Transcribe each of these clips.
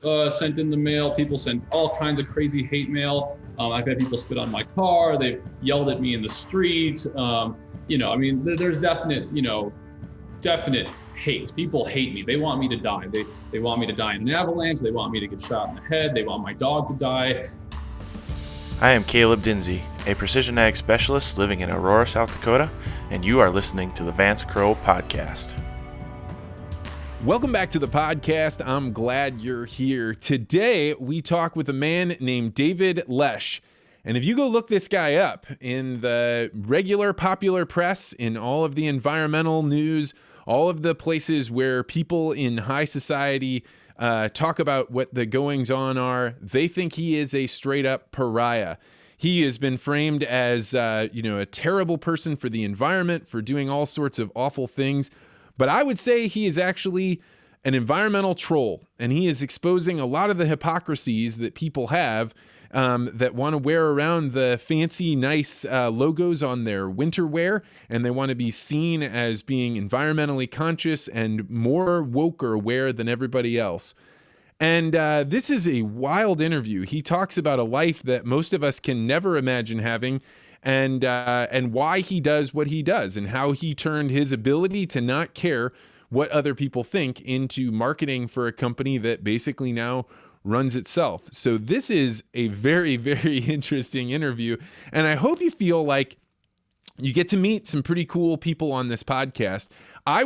sent in the mail. People sent all kinds of crazy hate mail. I've had people spit on my car. They've yelled at me in the street. There's definite hate. People hate me. They want me to die. They want me to die in an avalanche. They want me to get shot in the head. They want my dog to die. I am Caleb Dinsey, a precision ag specialist living in Aurora, South Dakota, and you are listening to the Vance Crowe podcast. Welcome back to the podcast. I'm glad you're here. Today, we talk with a man named David Lesh. And if you go look this guy up in the regular popular press, in all of the environmental news, all of the places where people in high society talk about what the goings on are, they think he is a straight up pariah. He has been framed as, a terrible person for the environment, for doing all sorts of awful things. But I would say he is actually an environmental troll, and he is exposing a lot of the hypocrisies that people have that want to wear around the fancy, nice logos on their winter wear, and they want to be seen as being environmentally conscious and more woke or aware than everybody else. And this is a wild interview. He talks about a life that most of us can never imagine having, and why he does what he does, and how he turned his ability to not care what other people think into marketing for a company that basically now runs itself. So this is a very, very interesting interview, and I hope you feel like you get to meet some pretty cool people on this podcast. I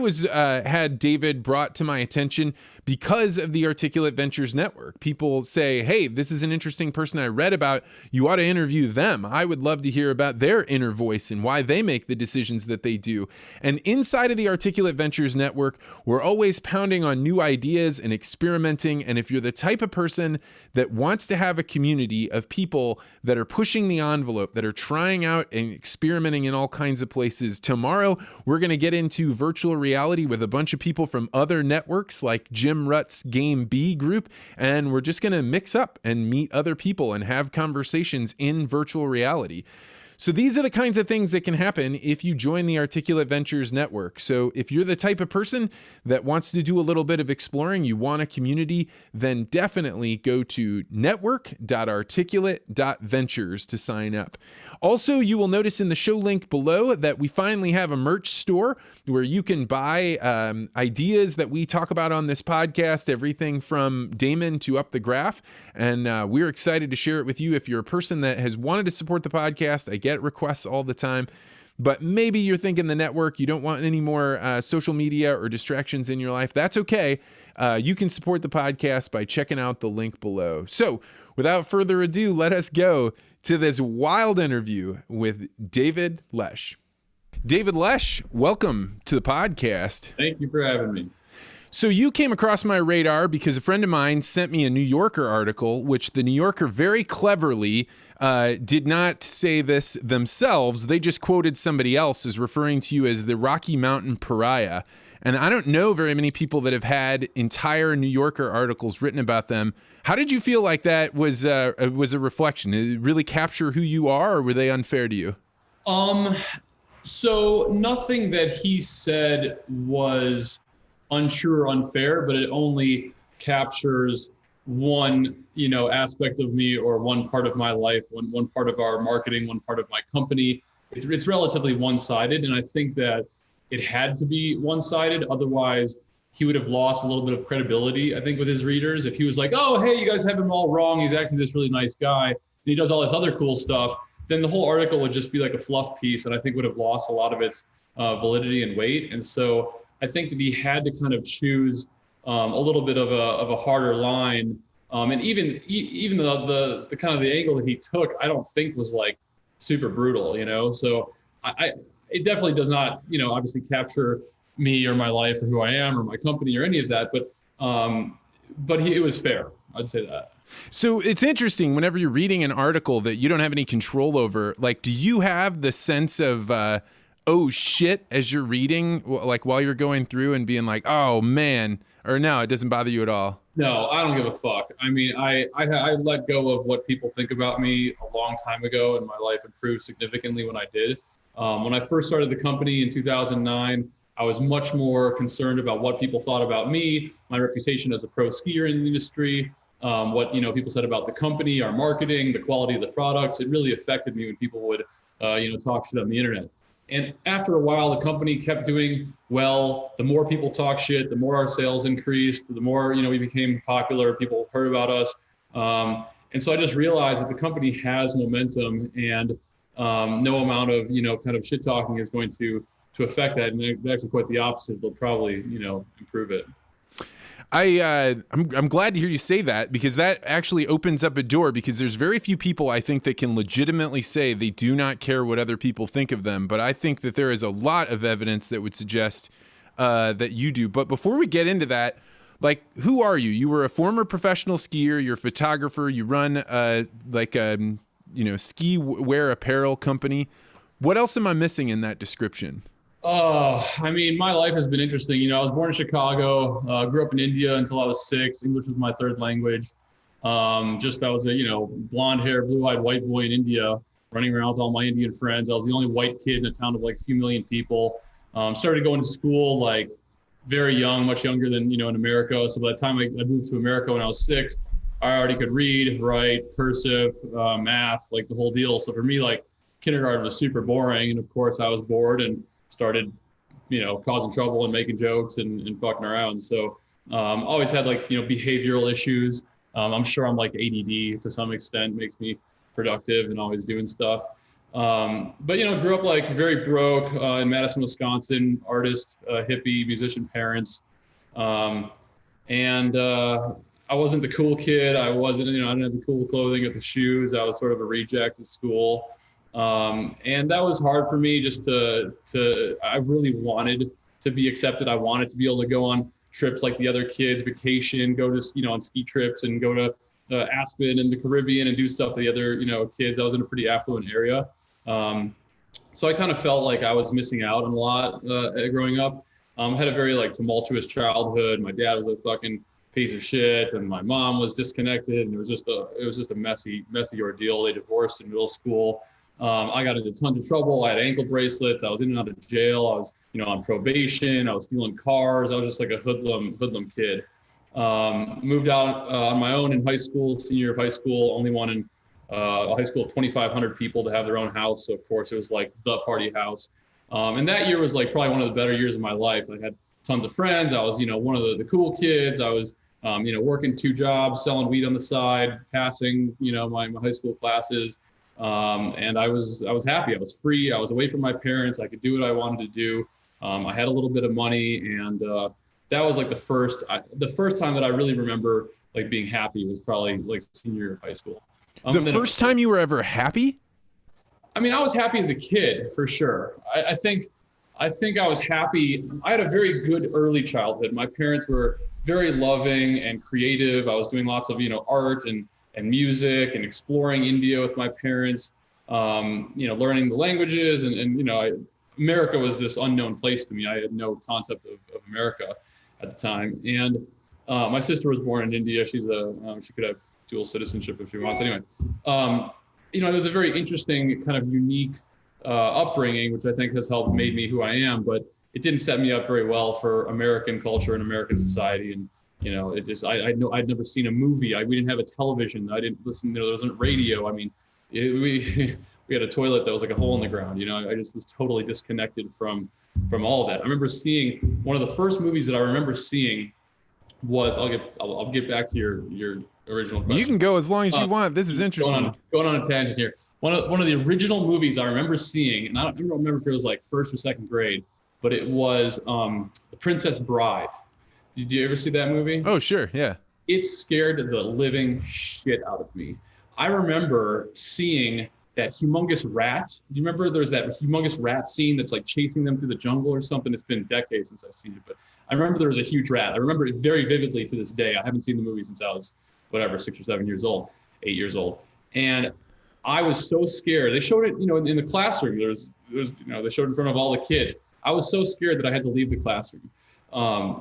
had David brought to my attention because of the Articulate Ventures Network. People say, hey, this is an interesting person I read about. You ought to interview them. I would love to hear about their inner voice and why they make the decisions that they do. And inside of the Articulate Ventures Network, we're always pounding on new ideas and experimenting. And if you're the type of person that wants to have a community of people that are pushing the envelope, that are trying out and experimenting in all kinds of places, tomorrow we're going to get into virtual reality with a bunch of people from other networks like Jim Rutt's Game B group, and we're just going to mix up and meet other people and have conversations in virtual reality. So these are the kinds of things that can happen if you join the Articulate Ventures Network. So if you're the type of person that wants to do a little bit of exploring, you want a community, then definitely go to network.articulate.ventures to sign up. Also, you will notice in the show link below that we finally have a merch store where you can buy ideas that we talk about on this podcast, everything from Damon to Up the Graph. And we're excited to share it with you. If you're a person that has wanted to support the podcast, I get requests all the time, but maybe you're thinking the network, you don't want any more social media or distractions in your life. That's okay. You can support the podcast by checking out the link below. So without further ado, let us go to this wild interview with David Lesh. David Lesh, welcome to the podcast. Thank you for having me. So you came across my radar because a friend of mine sent me a New Yorker article, which the New Yorker very cleverly did not say this themselves. They just quoted somebody else as referring to you as the Rocky Mountain Pariah. And I don't know very many people that have had entire New Yorker articles written about them. How did you feel like that was a reflection? Did it really capture who you are, or were they unfair to you? So nothing that he said was untrue or unfair, but it only captures one, aspect of me, or one part of my life, one part of our marketing, one part of my company. It's relatively one-sided, and I think that it had to be one-sided. Otherwise, he would have lost a little bit of credibility, I think, with his readers. If he was like, oh, hey, you guys have him all wrong. He's actually this really nice guy, and he does all this other cool stuff, then the whole article would just be like a fluff piece, and I think would have lost a lot of its validity and weight. And so I think that he had to kind of choose a little bit of a harder line. And even the kind of the angle that he took, I don't think was like super brutal, So it definitely does not, obviously capture me or my life or who I am or my company or any of that. But it was fair. I'd say that. So it's interesting whenever you're reading an article that you don't have any control over, like, do you have the sense of, oh shit, as you're reading, like while you're going through and being like, oh man, or no, it doesn't bother you at all? No, I don't give a fuck. I mean, I let go of what people think about me a long time ago, and my life improved significantly when I did. When I first started the company in 2009, I was much more concerned about what people thought about me, my reputation as a pro skier in the industry, what people said about the company, our marketing, the quality of the products. It really affected me when people would talk shit on the internet. And after a while, the company kept doing well. The more people talk shit, the more our sales increased, the more we became popular. People heard about us, and so I just realized that the company has momentum, and no amount of kind of shit talking is going to affect that. And actually, quite the opposite. They'll probably improve it. I'm glad to hear you say that, because that actually opens up a door, because there's very few people I think that can legitimately say they do not care what other people think of them. But I think that there is a lot of evidence that would suggest that you do. But before we get into that, like, who are you? You were a former professional skier. You're a photographer. You run ski wear apparel company. What else am I missing in that description? I mean, my life has been interesting. I was born in Chicago, grew up in India until I was 6. English was my third language. I was a, blonde hair, blue-eyed white boy in India, running around with all my Indian friends. I was the only white kid in a town of like a few million people. Started going to school like very young, much younger than, in America. So by the time I moved to America when I was 6, I already could read, write, cursive, math, like the whole deal. So for me, like, kindergarten was super boring. And of course I was bored and started, causing trouble and making jokes and fucking around. So always had like, behavioral issues. I'm sure I'm like ADD to some extent, makes me productive and always doing stuff. But grew up like very broke in Madison, Wisconsin, artist, hippie, musician parents. And I wasn't the cool kid. I wasn't, I didn't have the cool clothing or the shoes. I was sort of a reject at school. And that was hard for me just I really wanted to be accepted. I wanted to be able to go on trips like the other kids, vacation, go to, on ski trips and go to Aspen and the Caribbean and do stuff with the other, kids. I was in a pretty affluent area. So I kind of felt like I was missing out on a lot growing up. Had a very like tumultuous childhood. My dad was a fucking piece of shit, and my mom was disconnected, and it was just a messy ordeal. They divorced in middle school. I got into tons of trouble. I had ankle bracelets. I was in and out of jail. I was, on probation. I was stealing cars. I was just like a hoodlum kid. Moved out on my own in high school, senior year of high school, only one in a high school of 2,500 people to have their own house. So of course it was like the party house. And that year was like probably one of the better years of my life. I had tons of friends. I was, one of the cool kids. I was, working 2 jobs, selling weed on the side, passing, my high school classes. And I was happy. I was free. I was away from my parents. I could do what I wanted to do. I had a little bit of money, and that was like the first time that I really remember like being happy was probably like senior year of high school. The first time you were ever happy? I mean, I was happy as a kid for sure. I think I was happy. I had a very good early childhood. My parents were very loving and creative. I was doing lots of, art and music and exploring India with my parents, learning the languages and America was this unknown place to me. I had no concept of America at the time. And my sister was born in India. She's she could have dual citizenship if she wants. Anyway, it was a very interesting kind of unique upbringing, which I think has helped made me who I am, but it didn't set me up very well for American culture and American society. And it just, I'd never seen a movie. We didn't have a television. I didn't listen, there wasn't radio. I mean, we had a toilet that was like a hole in the ground. I just was totally disconnected from all of that. I remember seeing one of the first movies that I remember seeing was, I'll get back to your original question. You can go as long as you want. This is interesting. Going on a tangent here. One of the original movies I remember seeing, and I don't remember if it was like 1st or 2nd grade, but it was The Princess Bride. Did you ever see that movie? Oh, sure. Yeah. It scared the living shit out of me. I remember seeing that humongous rat. Do you remember there's that humongous rat scene that's like chasing them through the jungle or something? It's been decades since I've seen it, but I remember there was a huge rat. I remember it very vividly to this day. I haven't seen the movie since I was, 6 or 7 years old, 8 years old. And I was so scared. They showed it, in the classroom. There was, they showed it in front of all the kids. I was so scared that I had to leave the classroom. I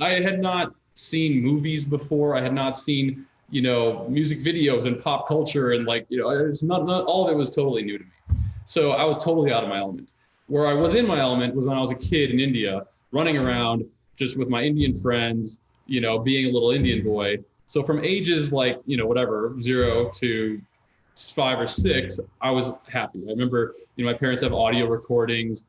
had not seen movies before. I had not seen, music videos and pop culture. And it's not all of it was totally new to me. So I was totally out of my element. Where I was in my element was when I was a kid in India, running around just with my Indian friends, being a little Indian boy. So from ages like, whatever, 0 to 5 or 6, I was happy. I remember, my parents have audio recordings,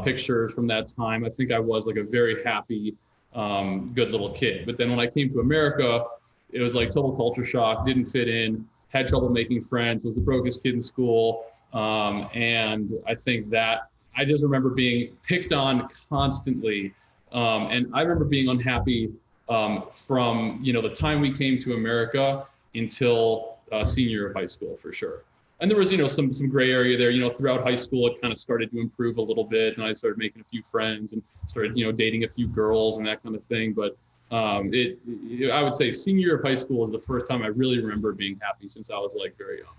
pictures from that time. I think I was like a very happy, good little kid. But then when I came to America, it was like total culture shock, didn't fit in, had trouble making friends, was the brokest kid in school. And I think that I just remember being picked on constantly. And I remember being unhappy from, the time we came to America until senior year of high school, for sure. And there was, some gray area there, throughout high school, it kind of started to improve a little bit. And I started making a few friends and started, dating a few girls and that kind of thing. But I would say senior year of high school was the first time I really remember being happy since I was like very young.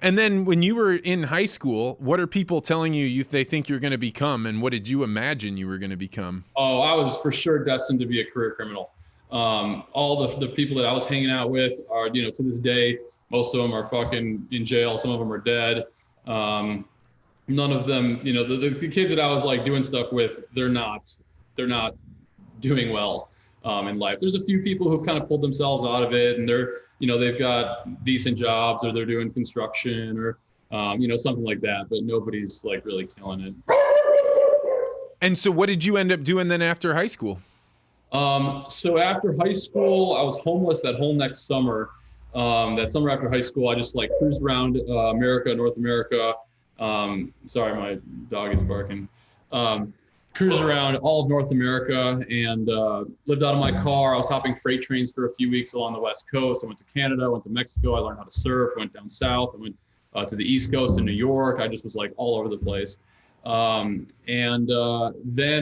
And then when you were in high school, what are people telling you they think you're going to become? And what did you imagine you were going to become? Oh, I was for sure destined to be a career criminal. All the people that I was hanging out with are, to this day, most of them are fucking in jail. Some of them are dead. None of them, the kids that I was like doing stuff with, they're not doing well in life. There's a few people who've kind of pulled themselves out of it, and they're, they've got decent jobs, or they're doing construction, or something like that. But nobody's like really killing it. And so, what did you end up doing then after high school? So after high school, I was homeless that whole next summer. That summer after high school, I just like cruised around North America. Sorry, my dog is barking. Cruised around all of North America and lived out of my car. I was hopping freight trains for a few weeks along the West Coast. I went to Canada, I went to Mexico. I learned how to surf. I went down south. I went to the East Coast in New York. I just was like all over the place. Then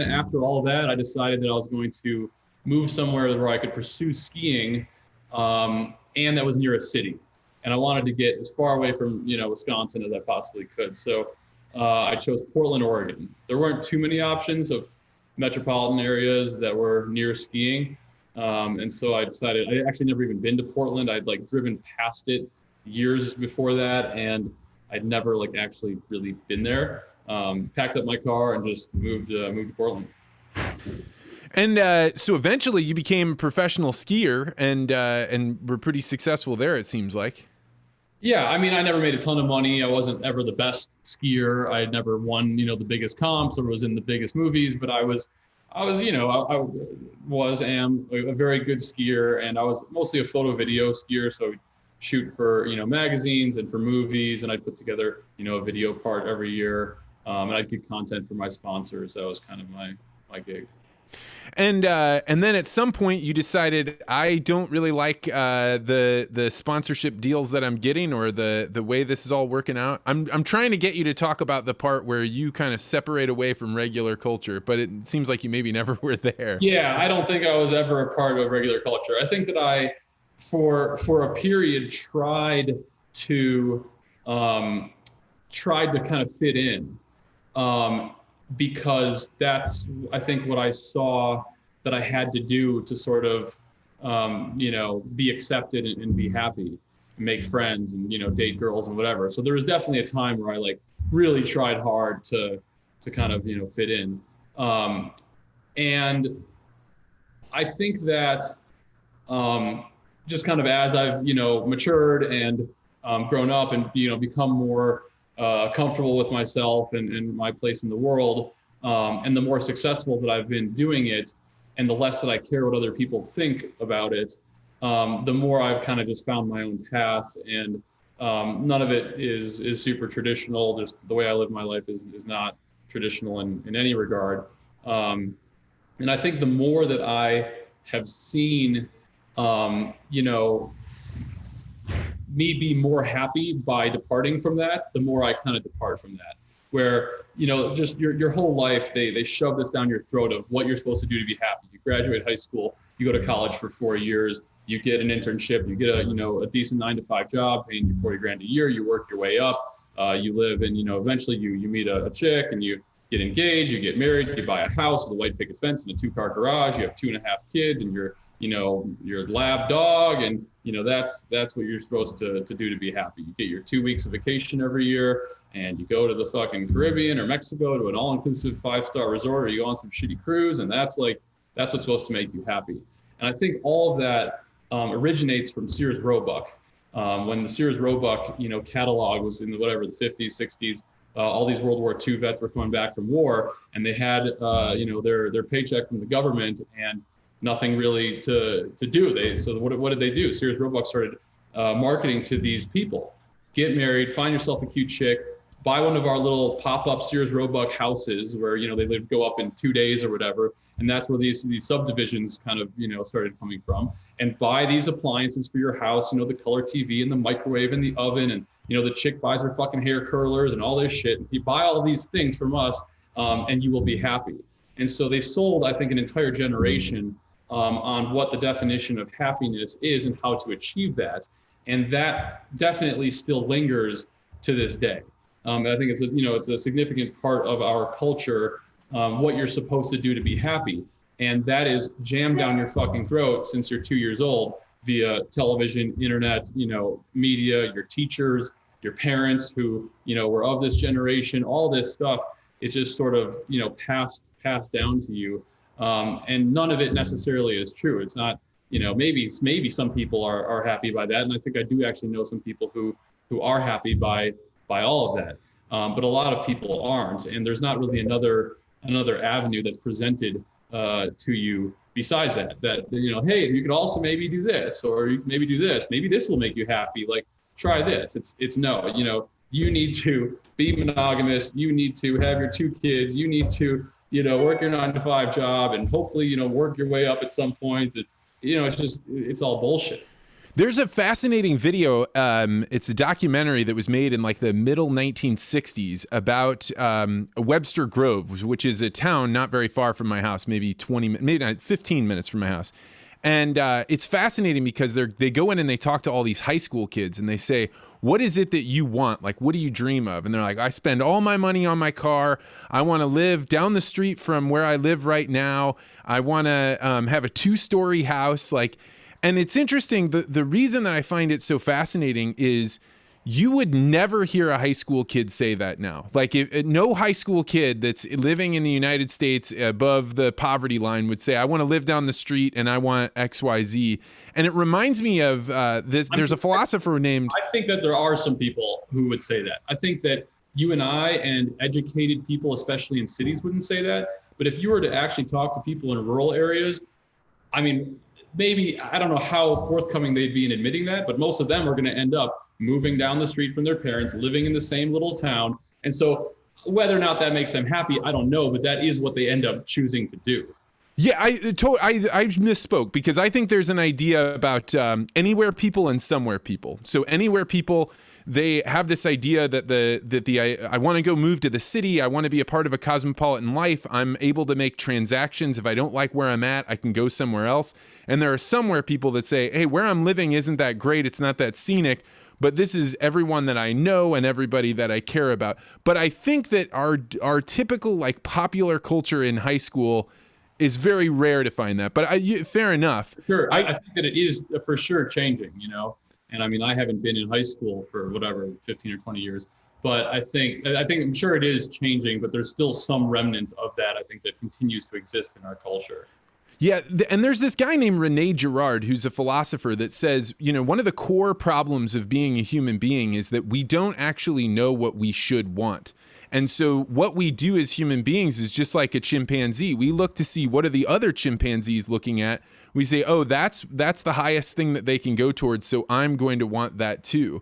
after all of that, I decided that I was going to move somewhere where I could pursue skiing, and that was near a city. And I wanted to get as far away from, Wisconsin as I possibly could. So I chose Portland, Oregon. There weren't too many options of metropolitan areas that were near skiing. And so I decided, I actually never even been to Portland. I'd like driven past it years before that, and I'd never like actually really been there. Packed up my car and just moved to Portland. And so eventually you became a professional skier and were pretty successful there, it seems like. Yeah, I mean, I never made a ton of money. I wasn't ever the best skier. I had never won, the biggest comps or was in the biggest movies, but I am a very good skier, and I was mostly a photo video skier. So I'd shoot for, magazines and for movies, and I'd put together, a video part every year. And I'd get content for my sponsors. That was kind of my gig. And then at some point you decided, I don't really like the sponsorship deals that I'm getting, or the way this is all working out. I'm trying to get you to talk about the part where you kind of separate away from regular culture, but it seems like you maybe never were there. Yeah, I don't think I was ever a part of regular culture. I think that I, for a period, tried to kind of fit in. Because that's, I think, what I saw that I had to do to sort of, be accepted and be happy, and make friends and, date girls and whatever. So there was definitely a time where I like really tried hard to kind of, fit in. And I think that just kind of as I've, matured and grown up and, become more comfortable with myself and my place in the world, and the more successful that I've been doing it, and the less that I care what other people think about it, the more I've kind of just found my own path. And none of it is super traditional. Just the way I live my life is not traditional in any regard. And I think the more that I have seen, me be more happy by departing from that, the more I kind of depart from that. Where, just your whole life, they shove this down your throat of what you're supposed to do to be happy. You graduate high school, you go to college for 4 years, you get an internship, you get a decent 9-to-5 job paying you $40,000 a year, you work your way up, you live, and, eventually you meet a chick and you get engaged, you get married, you buy a house with a white picket fence and a 2-car garage, you have 2.5 kids and your lab dog, and that's what you're supposed to do to be happy. You get your 2 weeks of vacation every year, and you go to the fucking Caribbean or Mexico to an all-inclusive 5-star resort, or you go on some shitty cruise, and that's what's supposed to make you happy. And I think all of that originates from Sears Roebuck. When the Sears Roebuck, catalog was in the 50s, 60s, all these World War II vets were coming back from war, and they had, their paycheck from the government and nothing really to do. So what did they do? Sears Roebuck started marketing to these people. Get married, find yourself a cute chick, buy one of our little pop-up Sears Roebuck houses where, they go up in 2 days or whatever. And that's where these subdivisions kind of, started coming from. And buy these appliances for your house, the color TV and the microwave and the oven. And, the chick buys her fucking hair curlers and all this shit. And you buy all these things from us and you will be happy. And so they sold, I think, an entire generation on what the definition of happiness is and how to achieve that. And that definitely still lingers to this day. I think it's a significant part of our culture, what you're supposed to do to be happy. And that is jammed down your fucking throat since you're 2 years old via television, internet, media, your teachers, your parents who, were of this generation, all this stuff is just sort of, passed down to you. And none of it necessarily is true. It's not, maybe some people are happy by that. And I think I do actually know some people who are happy by all of that. But a lot of people aren't. And there's not really another avenue that's presented to you besides that, hey, you could also maybe do this, or you can maybe do this. Maybe this will make you happy. Like, try this. It's no, you need to be monogamous. You need to have your 2 kids. You need to, work your 9-to-5 job and hopefully, work your way up at some point. It's all bullshit. There's a fascinating video. It's a documentary that was made in like the middle 1960s about Webster Grove, which is a town not very far from my house, maybe 15 minutes from my house. And it's fascinating because they go in and they talk to all these high school kids and they say, what is it that you want? Like, what do you dream of? And they're like, I spend all my money on my car. I want to live down the street from where I live right now. I want to have a 2-story house. And it's interesting. The reason that I find it so fascinating is you would never hear a high school kid say that now. Like, no high school kid that's living in the United States above the poverty line would say, I want to live down the street and I want X, Y, Z. And it reminds me of this. There's a philosopher named... I think that there are some people who would say that. I think that you and I and educated people, especially in cities, wouldn't say that. But if you were to actually talk to people in rural areas, I mean, maybe, I don't know how forthcoming they'd be in admitting that, but most of them are going to end up moving down the street from their parents, living in the same little town. And so whether or not that makes them happy, I don't know, but that is what they end up choosing to do. Yeah, I misspoke because I think there's an idea about anywhere people and somewhere people. So anywhere people, they have this idea that I want to go move to the city. I want to be a part of a cosmopolitan life. I'm able to make transactions. If I don't like where I'm at, I can go somewhere else. And there are somewhere people that say, hey, where I'm living isn't that great. It's not that scenic, but this is everyone that I know and everybody that I care about. But I think that our typical like popular culture in high school is very rare to find that. But fair enough. Sure, I think that it is for sure changing, And I mean, I haven't been in high school for 15 or 20 years, but I think I'm sure it is changing, but there's still some remnant of that, I think, that continues to exist in our culture. Yeah, and there's this guy named Renee Girard, who's a philosopher that says, one of the core problems of being a human being is that we don't actually know what we should want. And so what we do as human beings is just like a chimpanzee. We look to see what are the other chimpanzees looking at. We say, oh, that's the highest thing that they can go towards, so I'm going to want that too.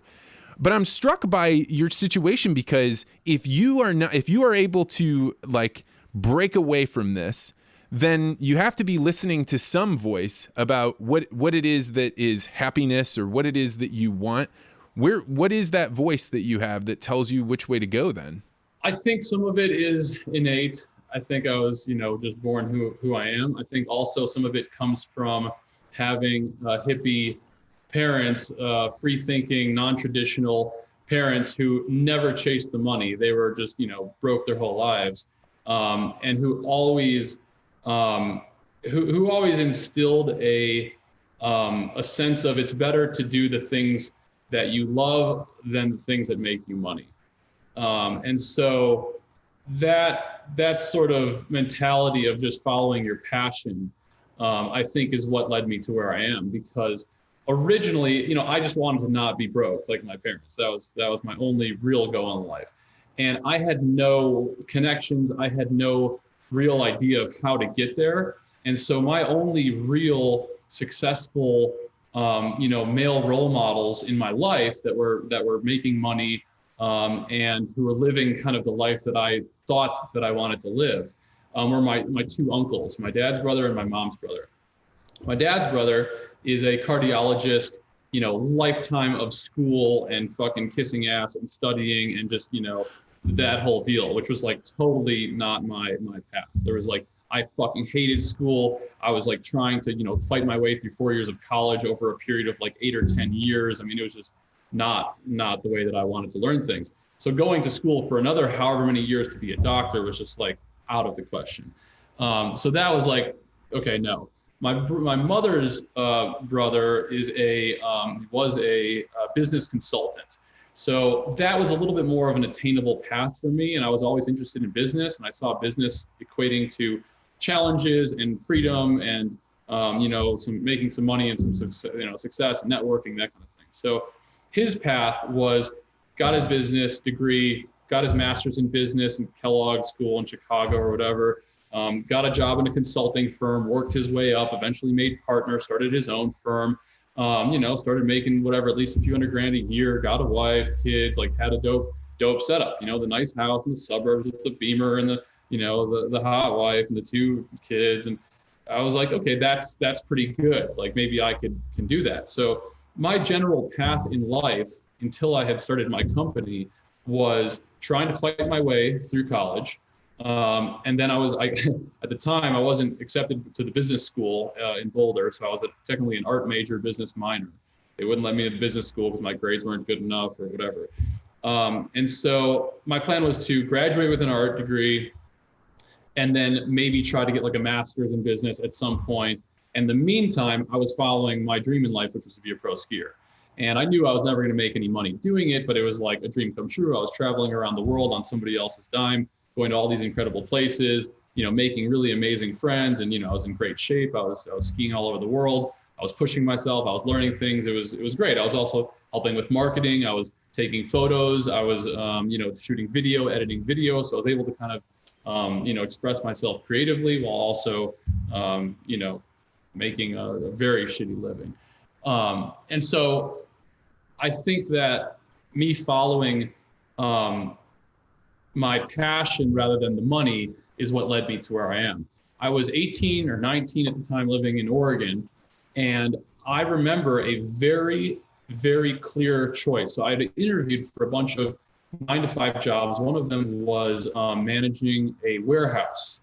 But I'm struck by your situation because if you are able to like break away from this, then you have to be listening to some voice about what it is that is happiness or what it is that you want. What is that voice that you have that tells you which way to go then? I think some of it is innate. I think I was, just born who I am. I think also some of it comes from having hippie parents, free-thinking, non-traditional parents who never chased the money. They were just, broke their whole lives, and who always instilled a sense of it's better to do the things that you love than the things that make you money. And so that sort of mentality of just following your passion, I think is what led me to where I am, because originally, I just wanted to not be broke like my parents. That was my only real goal in life. And I had no connections. I had no real idea of how to get there. And so my only real successful, male role models in my life that were making money, and who were living kind of the life that I thought that I wanted to live, were my two uncles, my dad's brother and my mom's brother. My dad's brother is a cardiologist, lifetime of school and fucking kissing ass and studying and just, that whole deal, which was like totally not my path. There was like, I fucking hated school. I was like trying to, fight my way through 4 years of college over a period of like 8 or 10 years. I mean, it was just not the way that I wanted to learn things. So going to school for another however many years to be a doctor was just like out of the question. So that was like, okay, no. My mother's brother was a business consultant. So that was a little bit more of an attainable path for me. And I was always interested in business, and I saw business equating to challenges and freedom and, making some money and some success and networking, that kind of thing. So his path was, got his business degree, got his master's in business in Kellogg School in Chicago or whatever, got a job in a consulting firm, worked his way up, eventually made partner, started his own firm, started making whatever, at least a few $100,000 a year, got a wife, kids, like had a dope setup, the nice house in the suburbs with the Beamer and the hot wife and the 2 kids. And I was like, okay, that's pretty good. Like maybe I can do that. So my general path in life until I had started my company was trying to fight my way through college. And then at the time, I wasn't accepted to the business school in Boulder. So I was technically an art major, business minor. They wouldn't let me to the business school because my grades weren't good enough or whatever. And so my plan was to graduate with an art degree and then maybe try to get like a master's in business at some point. In the meantime, I was following my dream in life, which was to be a pro skier. And I knew I was never going to make any money doing it, but it was like a dream come true. I was traveling around the world on somebody else's dime, going to all these incredible places, making really amazing friends. And, I was in great shape. I was skiing all over the world. I was pushing myself. I was learning things. It was great. I was also helping with marketing. I was taking photos. I was, shooting video, editing video. So I was able to kind of, express myself creatively while also, making a very shitty living. And so I think that me following my passion rather than the money is what led me to where I am. I was 18 or 19 at the time living in Oregon, and I remember a very, very clear choice. So I had interviewed for a bunch of 9-to-5 jobs. One of them was managing a warehouse.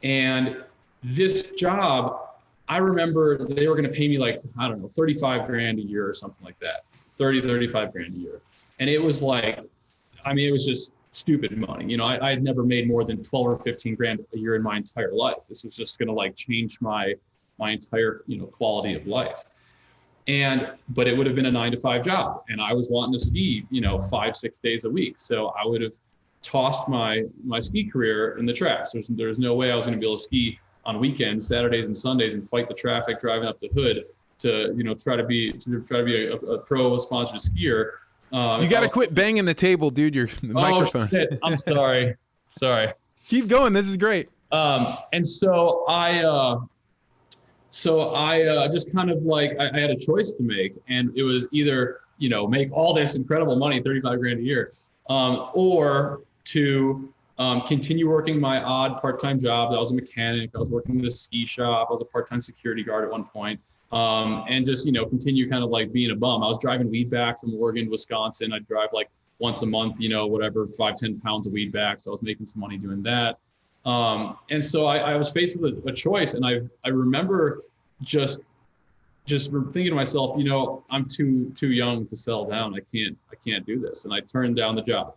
And this job, I remember they were going to pay me like, I don't know, $35,000 a year or something like that, 35 grand a year. And it was like, it was just stupid money. I had never made more than 12 or 15 grand a year in my entire life. This was just going to like change my entire, quality of life. But it would have been a 9-to-5 job. And I was wanting to ski, 5-6 days a week. So I would have tossed my ski career in the trash. There's no way I was going to be able to ski on weekends, Saturdays and Sundays, and fight the traffic driving up the hood to try to be a pro sponsored skier. You got to quit banging the table, dude. The microphone. Shit. I'm sorry. Keep going. This is great. And so I just kind of like, I had a choice to make, and it was either, make all this incredible money, 35 grand a year, or to continue working my odd part-time jobs. I was a mechanic. I was working in a ski shop. I was a part-time security guard at one point. And just, continue kind of like being a bum. I was driving weed back from Oregon, Wisconsin. I'd drive like once a month, 5-10 pounds of weed back. So I was making some money doing that. And so I was faced with a choice, and I remember just thinking to myself, I'm too young to settle down. I can't do this. And I turned down the job.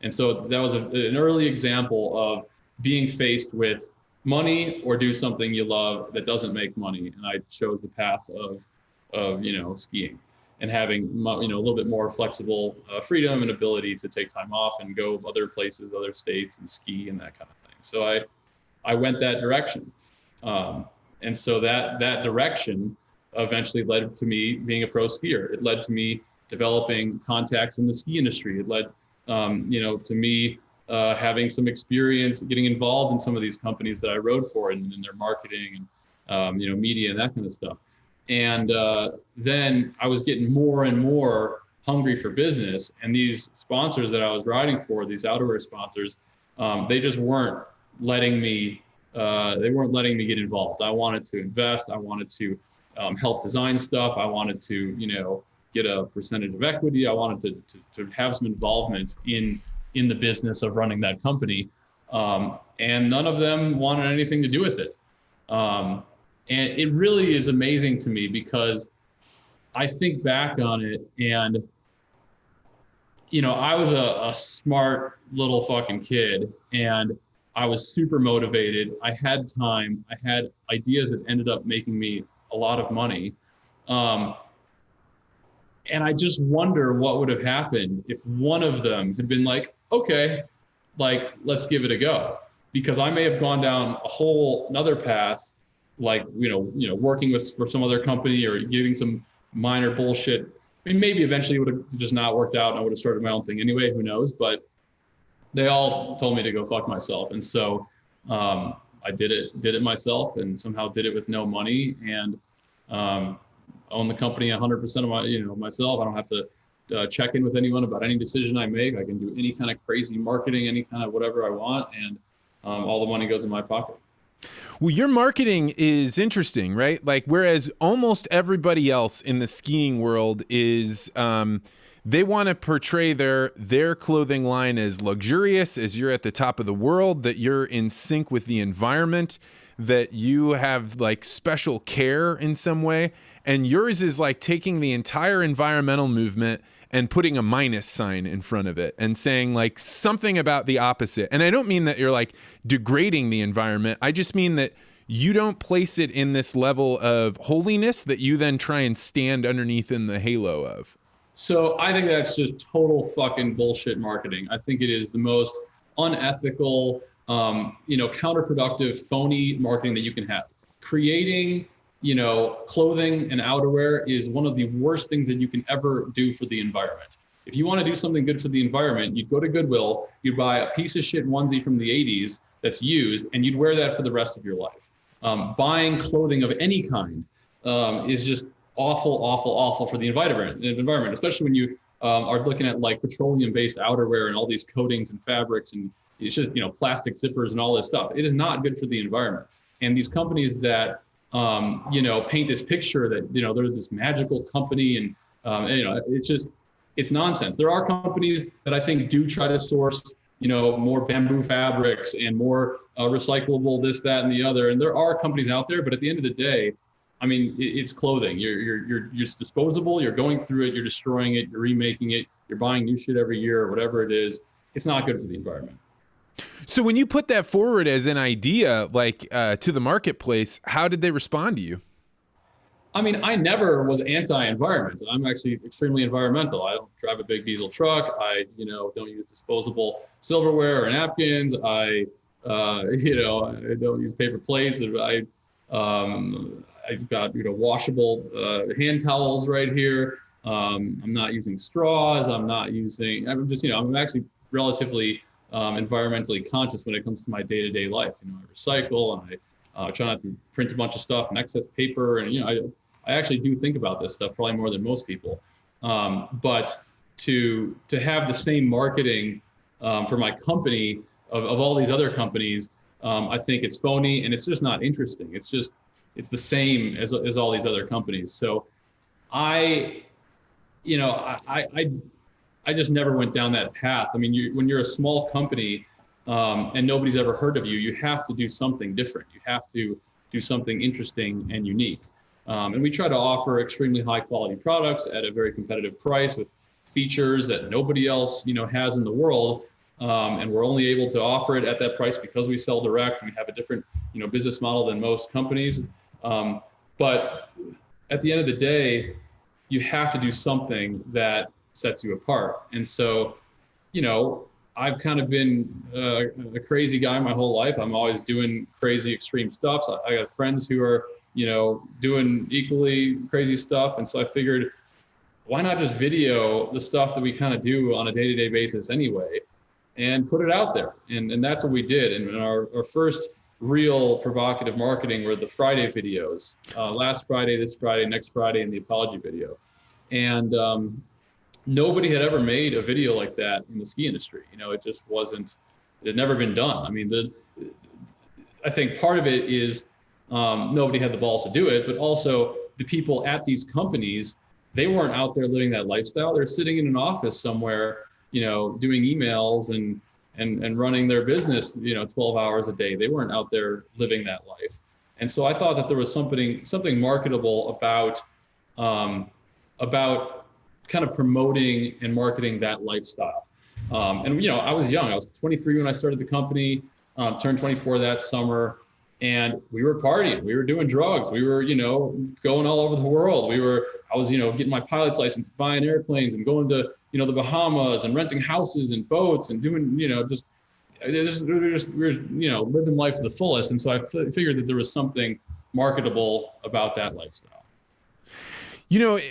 And so that was an early example of being faced with money or do something you love that doesn't make money. And I chose the path of skiing. and having, a little bit more flexible freedom and ability to take time off and go other places, other states, and ski and that kind of thing. So I went that direction. And so that direction eventually led to me being a pro skier. It led to me developing contacts in the ski industry. It led, to me having some experience getting involved in some of these companies that I rode for and in their marketing and, media and that kind of stuff. And then I was getting more and more hungry for business. And these sponsors that I was riding for, these outerwear sponsors, they just weren't letting me get involved. I wanted to invest. I wanted to help design stuff. I wanted to, get a percentage of equity. I wanted to have some involvement in the business of running that company. And none of them wanted anything to do with it. And it really is amazing to me because I think back on it and, I was a smart little fucking kid and I was super motivated. I had time. I had ideas that ended up making me a lot of money. And I just wonder what would have happened if one of them had been like, okay, like, let's give it a go. Because I may have gone down another path, like, working for some other company or giving some minor bullshit. I mean, maybe eventually it would have just not worked out and I would have started my own thing anyway, who knows? But they all told me to go fuck myself. And so I did it myself and somehow did it with no money and own the company 100% of myself. I don't have to check in with anyone about any decision I make. I can do any kind of crazy marketing, any kind of whatever I want. And all the money goes in my pocket. Well, your marketing is interesting, right? Like, whereas almost everybody else in the skiing world is, they want to portray their clothing line as luxurious, as you're at the top of the world, that you're in sync with the environment, that you have like special care in some way. And yours is like taking the entire environmental movement and putting a minus sign in front of it and saying like something about the opposite. And I don't mean that you're like degrading the environment. I just mean that you don't place it in this level of holiness that you then try and stand underneath in the halo of. So I think that's just total fucking bullshit marketing. I think it is the most unethical, counterproductive, phony marketing that you can have. Creating, clothing and outerwear is one of the worst things that you can ever do for the environment. If you want to do something good for the environment, you'd go to Goodwill, you'd buy a piece of shit onesie from the 80s that's used, and you'd wear that for the rest of your life. Buying clothing of any kind is just awful for the environment, especially when you are looking at like petroleum-based outerwear and all these coatings and fabrics, and it's just, plastic zippers and all this stuff. It is not good for the environment. And these companies that, paint this picture that, they're this magical company and, it's nonsense. There are companies that I think do try to source, more bamboo fabrics and more recyclable, this, that, and the other. And there are companies out there, but at the end of the day, I mean, it's clothing. You're just disposable. You're going through it. You're destroying it. You're remaking it. You're buying new shit every year or whatever it is. It's not good for the environment. So when you put that forward as an idea, like to the marketplace, how did they respond to you? I mean, I never was anti-environment. I'm actually extremely environmental. I don't drive a big diesel truck. I, don't use disposable silverware or napkins. I don't use paper plates. I've got, washable hand towels right here. I'm not using straws. I'm actually relatively environmentally conscious when it comes to my day-to-day life. I recycle and I try not to print a bunch of stuff and excess paper. And, I actually do think about this stuff probably more than most people. But to have the same marketing for my company of all these other companies, I think it's phony and it's just not interesting. It's the same as all these other companies. So I just never went down that path. I mean, when you're a small company and nobody's ever heard of you, you have to do something different. You have to do something interesting and unique. And we try to offer extremely high quality products at a very competitive price with features that nobody else, has in the world. And we're only able to offer it at that price because we sell direct. We have a different, business model than most companies. But at the end of the day, you have to do something that sets you apart. And so, I've kind of been a crazy guy my whole life. I'm always doing crazy extreme stuff. So I got friends who are, doing equally crazy stuff. And so I figured, why not just video the stuff that we kind of do on a day-to-day basis anyway, and put it out there? And that's what we did. And our first real provocative marketing were the Friday videos, last Friday, this Friday, next Friday, and the apology video. And nobody had ever made a video like that in the ski industry. It just wasn't, it had never been done. I mean, I think part of it is nobody had the balls to do it, but also the people at these companies, they weren't out there living that lifestyle. They're sitting in an office somewhere, doing emails and running their business, 12 hours a day. They weren't out there living that life. And so I thought that there was something marketable about kind of promoting and marketing that lifestyle. And I was young. I was 23 when I started the company, turned 24 that summer, and we were partying. We were doing drugs. We were, going all over the world. I was, getting my pilot's license, buying airplanes and going to, the Bahamas and renting houses and boats and doing, we were living life to the fullest. And so I figured that there was something marketable about that lifestyle.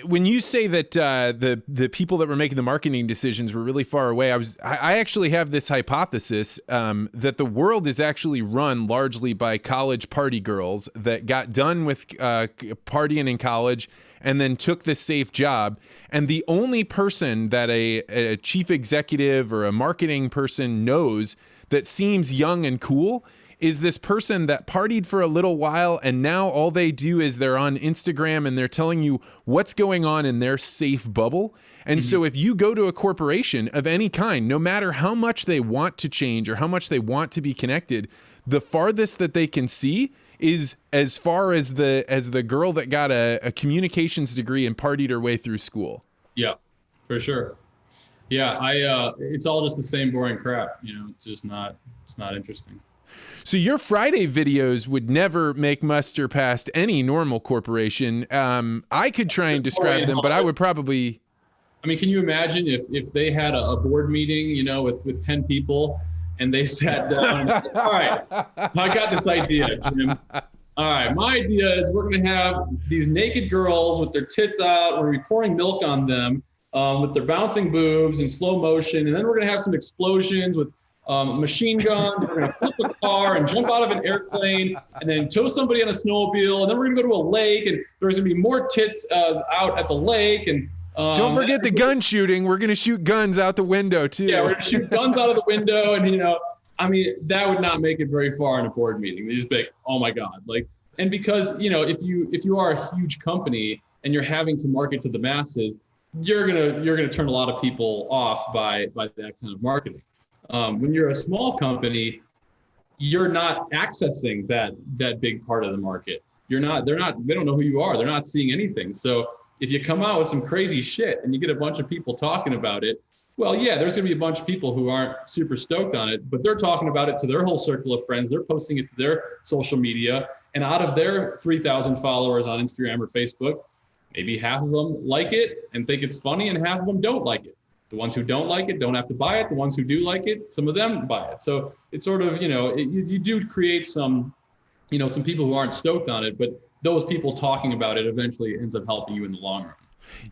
When you say that the people that were making the marketing decisions were really far away, I actually have this hypothesis that the world is actually run largely by college party girls that got done with partying in college and then took the safe job. And the only person that a chief executive or a marketing person knows that seems young and cool is this person that partied for a little while, and now all they do is they're on Instagram and they're telling you what's going on in their safe bubble. And so if you go to a corporation of any kind, no matter how much they want to change or how much they want to be connected, the farthest that they can see is as far as the girl that got a communications degree and partied her way through school. Yeah, for sure. Yeah, it's all just the same boring crap. It's just not interesting. So your Friday videos would never make muster past any normal corporation. I could try and describe them, but I would probably... I mean, can you imagine if they had a board meeting, with 10 people and they sat down, all right, I got this idea, Jim. All right, my idea is we're going to have these naked girls with their tits out. We're going to be pouring milk on them with their bouncing boobs in slow motion. And then we're going to have some explosions with machine gun. We're going to flip a car and jump out of an airplane and then tow somebody on a snowmobile. And then we're going to go to a lake and there's going to be more tits out at the lake. And don't forget the gun shooting. We're going to shoot guns out the window too. Yeah, we're going to shoot guns out of the window. And, that would not make it very far in a board meeting. They just be like, oh my God. And because, if you are a huge company and you're having to market to the masses, you're going to turn a lot of people off by that kind of marketing. When you're a small company, you're not accessing that big part of the market. They don't know who you are. They're not seeing anything. So if you come out with some crazy shit and you get a bunch of people talking about it, well, yeah, there's going to be a bunch of people who aren't super stoked on it, but they're talking about it to their whole circle of friends. They're posting it to their social media. And out of their 3,000 followers on Instagram or Facebook, maybe half of them like it and think it's funny and half of them don't like it. The ones who don't like it don't have to buy it. The ones who do like it, some of them buy it. So it's sort of, you do create some people who aren't stoked on it, but those people talking about it eventually ends up helping you in the long run.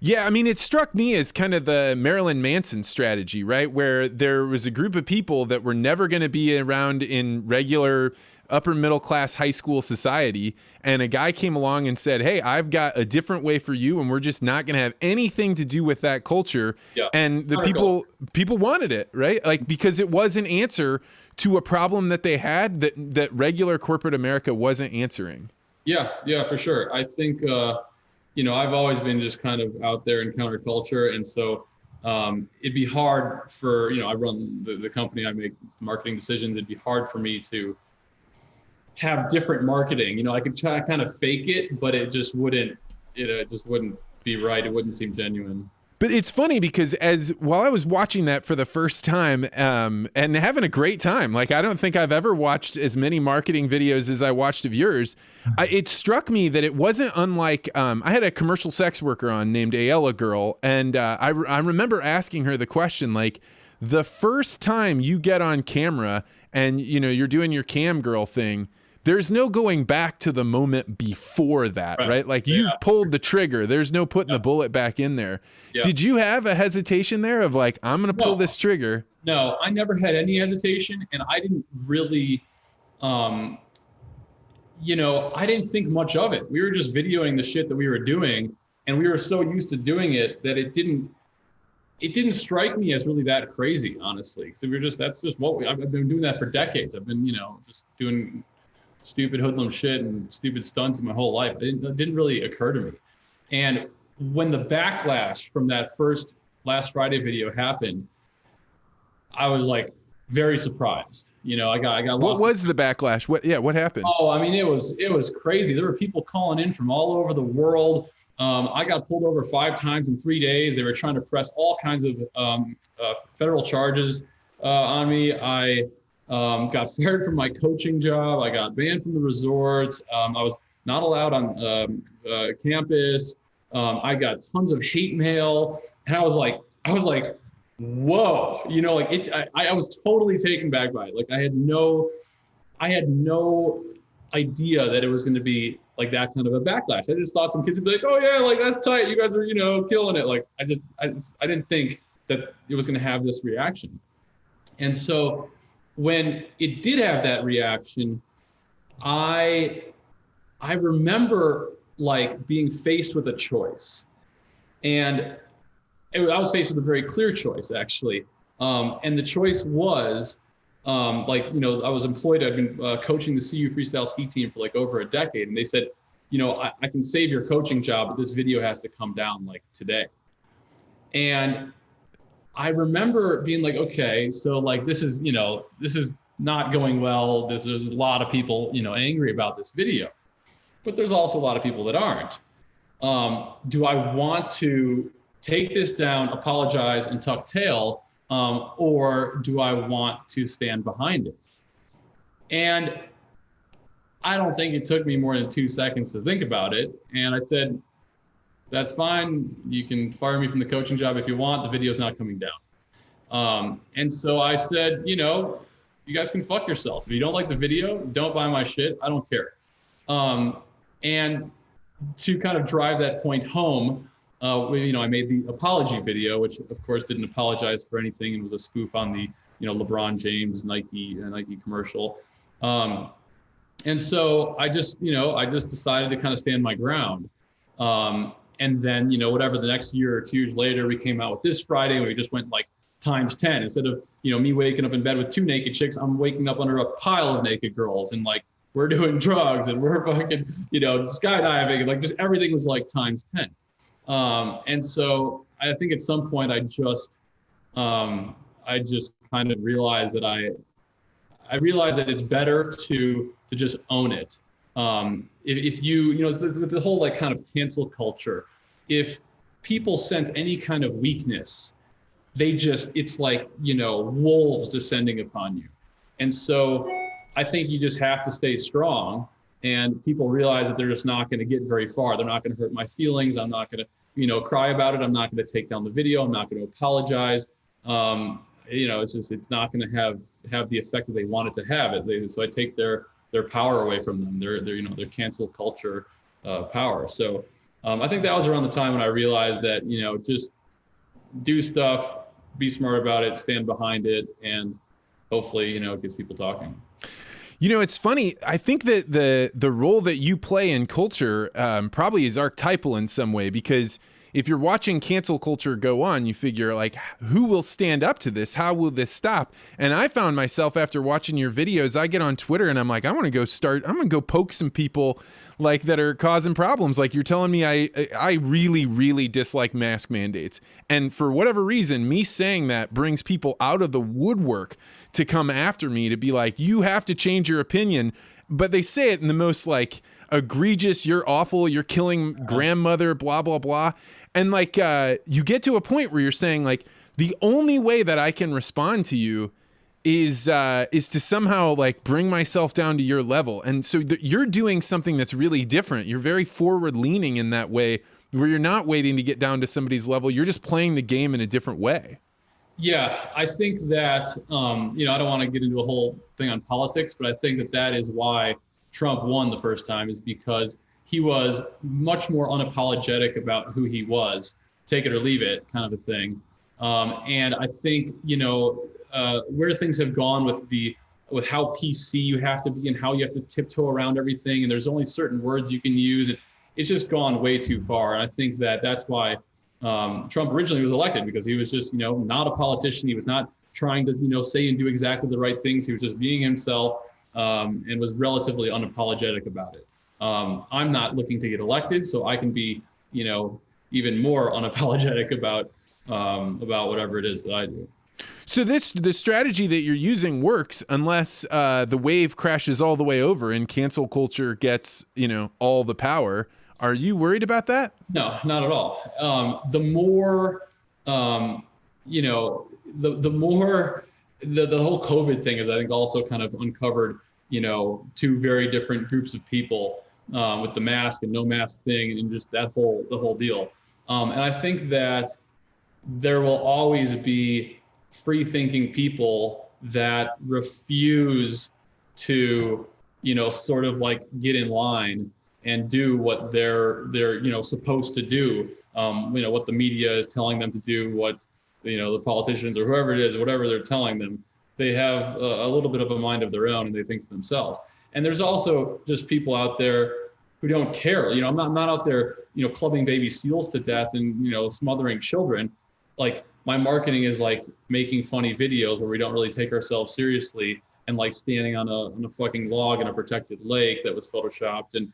Yeah, I mean, it struck me as kind of the Marilyn Manson strategy, right? Where there was a group of people that were never going to be around in regular upper middle class high school society, and a guy came along and said, hey, I've got a different way for you, and we're just not going to have anything to do with that culture. Yeah. And the people wanted it, right? Because it was an answer to a problem that they had that regular corporate America wasn't answering. Yeah, for sure. I think I've always been just kind of out there in counterculture, and so it'd be hard for I run the company, I make marketing decisions. It'd be hard for me to have different marketing. I could try to kind of fake it, but it just wouldn't be right. It wouldn't seem genuine. But it's funny because while I was watching that for the first time and having a great time, like I don't think I've ever watched as many marketing videos as I watched of yours. It struck me that it wasn't unlike I had a commercial sex worker on named Ayala Girl, and I remember asking her the question, like, the first time you get on camera and you're doing your cam girl thing, there's no going back to the moment before that, right? Like you've pulled the trigger. There's no putting the bullet back in there. Yeah. Did you have a hesitation there of like, I'm going to pull this trigger? No, I never had any hesitation. And I didn't really, I didn't think much of it. We were just videoing the shit that we were doing. And we were so used to doing it that it didn't strike me as really that crazy, honestly. Because that's just I've been doing that for decades. I've been, just doing stupid hoodlum shit and stupid stunts in my whole life. It didn't really occur to me. And when the backlash from that first last Friday video happened, I was like very surprised. I got lost. What was the backlash? What happened? Oh, I mean, it was crazy. There were people calling in from all over the world. I got pulled over 5 times in 3 days. They were trying to press all kinds of federal charges on me. I got fired from my coaching job. I got banned from the resorts. I was not allowed on campus. I got tons of hate mail, and I was like, whoa, I was totally taken back by it. Like I had no idea that it was going to be like that kind of a backlash. I just thought some kids would be like, oh yeah, like that's tight. You guys are, killing it. Like I didn't think that it was going to have this reaction. And so when it did have that reaction, I remember like being faced with a choice, and I was faced with a very clear choice actually. And the choice was I was employed. I've been coaching the CU freestyle ski team for like over a decade. And they said, I can save your coaching job, but this video has to come down like today. And I remember being like, okay, so like, this is not going well. There's a lot of people, angry about this video, but there's also a lot of people that aren't. Do I want to take this down, apologize, and tuck tail? Or do I want to stand behind it? And I don't think it took me more than 2 seconds to think about it. And I said, that's fine. You can fire me from the coaching job if you want. The video's not coming down. And so I said, you guys can fuck yourself. If you don't like the video, don't buy my shit. I don't care. And to kind of drive that point home, I made the apology video, which of course didn't apologize for anything and was a spoof on the, LeBron James Nike commercial. And so I just decided to kind of stand my ground. And then, whatever, the next year or 2 years later, we came out with this Friday, and we just went like times 10. Instead of, me waking up in bed with 2 naked chicks, I'm waking up under a pile of naked girls, and like, we're doing drugs and we're fucking, skydiving, and like just everything was like times 10. And so I think at some point I just kind of realized that I realized that it's better to just own it. If you the whole like kind of cancel culture, if people sense any kind of weakness, it's like, wolves descending upon you. And so I think you just have to stay strong, and people realize that they're just not going to get very far. They're not going to hurt my feelings. I'm not going to, cry about it. I'm not going to take down the video. I'm not going to apologize. It's not going to have the effect that they want it to have. So I take their power away from them. Their cancel culture power. So I think that was around the time when I realized that, just do stuff, be smart about it, stand behind it, and hopefully, it gets people talking. It's funny. I think that the role that you play in culture probably is archetypal in some way, because if you're watching cancel culture go on, you figure like, who will stand up to this? How will this stop? And I found myself after watching your videos, I get on Twitter and I'm like, I'm going to go poke some people like that are causing problems. Like you're telling me I really, really dislike mask mandates. And for whatever reason, me saying that brings people out of the woodwork to come after me to be like, you have to change your opinion. But they say it in the most like egregious, you're awful, you're killing grandmother, blah, blah, blah. And like, you get to a point where you're saying like, the only way that I can respond to you is to somehow like bring myself down to your level. And so you're doing something that's really different. You're very forward leaning in that way, where you're not waiting to get down to somebody's level. You're just playing the game in a different way. Yeah, I think that, I don't want to get into a whole thing on politics, but I think that is why Trump won the first time, is because he was much more unapologetic about who he was, take it or leave it kind of a thing. And I think, where things have gone with how PC you have to be and how you have to tiptoe around everything, and there's only certain words you can use, and it's just gone way too far. And I think that's why Trump originally was elected, because he was just, not a politician. He was not trying to, say and do exactly the right things. He was just being himself, and was relatively unapologetic about it. I'm not looking to get elected, so I can be, even more unapologetic about whatever it is that I do. So the strategy that you're using works unless the wave crashes all the way over and cancel culture gets, all the power. Are you worried about that? No, not at all. The more, the more the whole COVID thing is, I think, also kind of uncovered, two very different groups of people with the mask and no mask thing, and just the whole deal. And I think that there will always be free thinking people that refuse to, sort of like get in line and do what they're supposed to do, what the media is telling them to do, what, the politicians or whoever it is, whatever they're telling them, they have a little bit of a mind of their own and they think for themselves. And there's also just people out there who don't care. I'm not out there, clubbing baby seals to death and, smothering children. Like, my marketing is like making funny videos where we don't really take ourselves seriously, and like standing on a fucking log in a protected lake that was photoshopped, and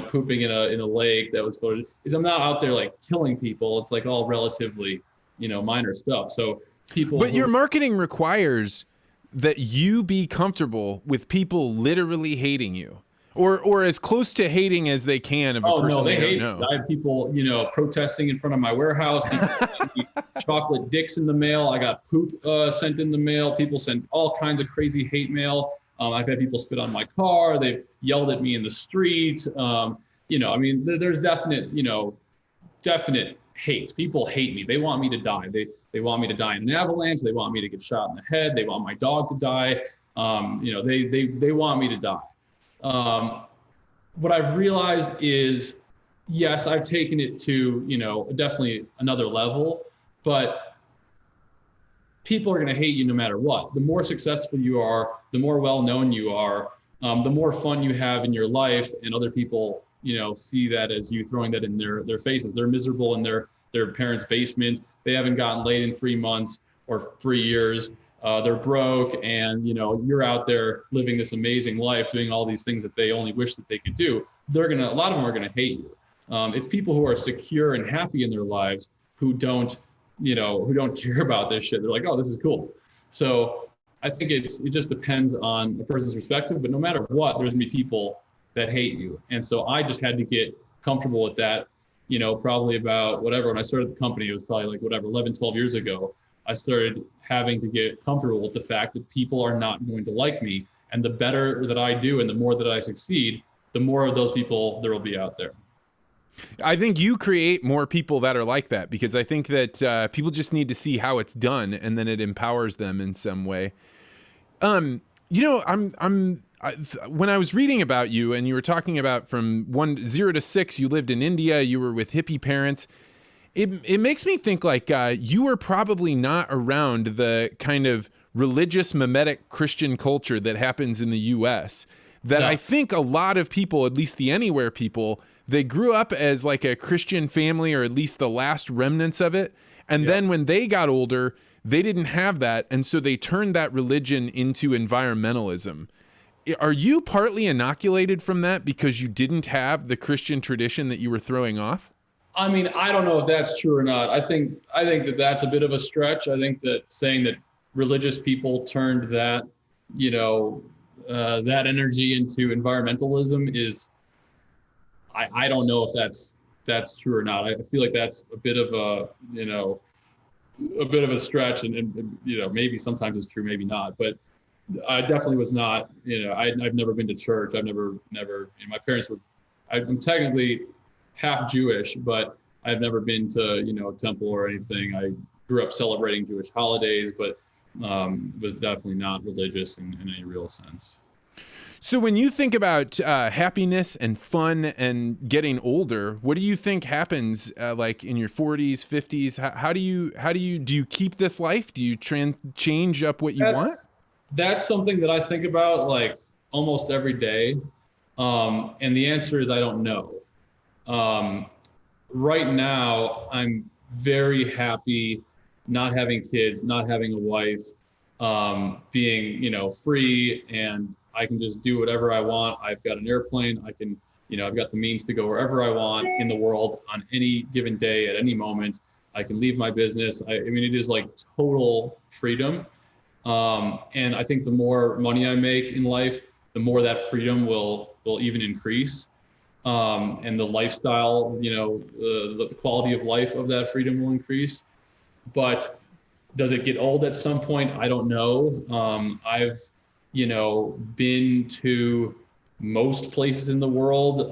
pooping in a lake that was photoshopped. I'm not out there like killing people. It's like all relatively, minor stuff. So your marketing requires that you be comfortable with people literally hating you, or as close to hating as they can of a person they don't know. I have people, protesting in front of my warehouse. People send me chocolate dicks in the mail. I got poop sent in the mail. People send all kinds of crazy hate mail. I've had people spit on my car. They've yelled at me in the street. There's definite hate. People hate me. They want me to die. They want me to die in an avalanche. They want me to get shot in the head. They want my dog to die. They want me to die. What I've realized is, yes, I've taken it to, definitely another level, but people are going to hate you no matter what. The more successful you are, the more well-known you are, the more fun you have in your life, and other people, see that as you throwing that in their faces. They're miserable in their parents' basement. They haven't gotten laid in 3 months or 3 years. They're broke, and you're out there living this amazing life, doing all these things that they only wish that they could do. A lot of them are gonna hate you. It's people who are secure and happy in their lives who don't care about this shit. They're like, oh, this is cool. So I think it just depends on a person's perspective, but no matter what, there's gonna be people that hate you. And so I just had to get comfortable with that, probably about when I started the company, it was probably 11, 12 years ago. I started having to get comfortable with the fact that people are not going to like me. And the better that I do and the more that I succeed, the more of those people there will be out there. I think you create more people that are like that, because I think that people just need to see how it's done, and then it empowers them in some way. When I was reading about you, and you were talking about from 0 to 6, you lived in India, you were with hippie parents. It makes me think like you were probably not around the kind of religious mimetic Christian culture that happens in the U.S. that I think a lot of people, at least the Anywhere people, they grew up as like a Christian family, or at least the last remnants of it. And then when they got older, they didn't have that. And so they turned that religion into environmentalism. Are you partly inoculated from that because you didn't have the Christian tradition that you were throwing off? I mean, I don't know if that's true or not. I think that that's a bit of a stretch. I think that saying that religious people turned that, that energy into environmentalism is I don't know if that's true or not. I feel like that's a bit of a, a bit of a stretch, and maybe sometimes it's true, maybe not. But I definitely was not, I've never been to church. I've never, my parents were, I'm technically half Jewish, but I've never been to, a temple or anything. I grew up celebrating Jewish holidays, but was definitely not religious in any real sense. So when you think about happiness and fun and getting older, what do you think happens like in your 40s, 50s? How do you keep this life? Do you change up what you want? That's something that I think about like almost every day. And the answer is I don't know. Right now, I'm very happy not having kids, not having a wife, being, free, and I can just do whatever I want. I've got an airplane. I can, I've got the means to go wherever I want in the world on any given day at any moment. I can leave my business. I mean, it is like total freedom. And I think the more money I make in life, the more that freedom will even increase. And the lifestyle, the quality of life of that freedom will increase. But does it get old at some point? I don't know. I've, been to most places in the world.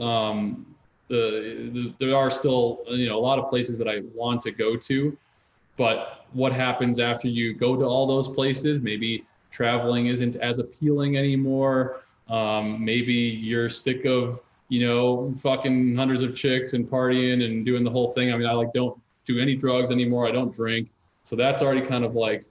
There are still, a lot of places that I want to go to, but what happens after you go to all those places? Maybe traveling isn't as appealing anymore. Maybe you're sick of, fucking hundreds of chicks and partying and doing the whole thing. I mean, I don't do any drugs anymore. I don't drink. So that's already kind of like,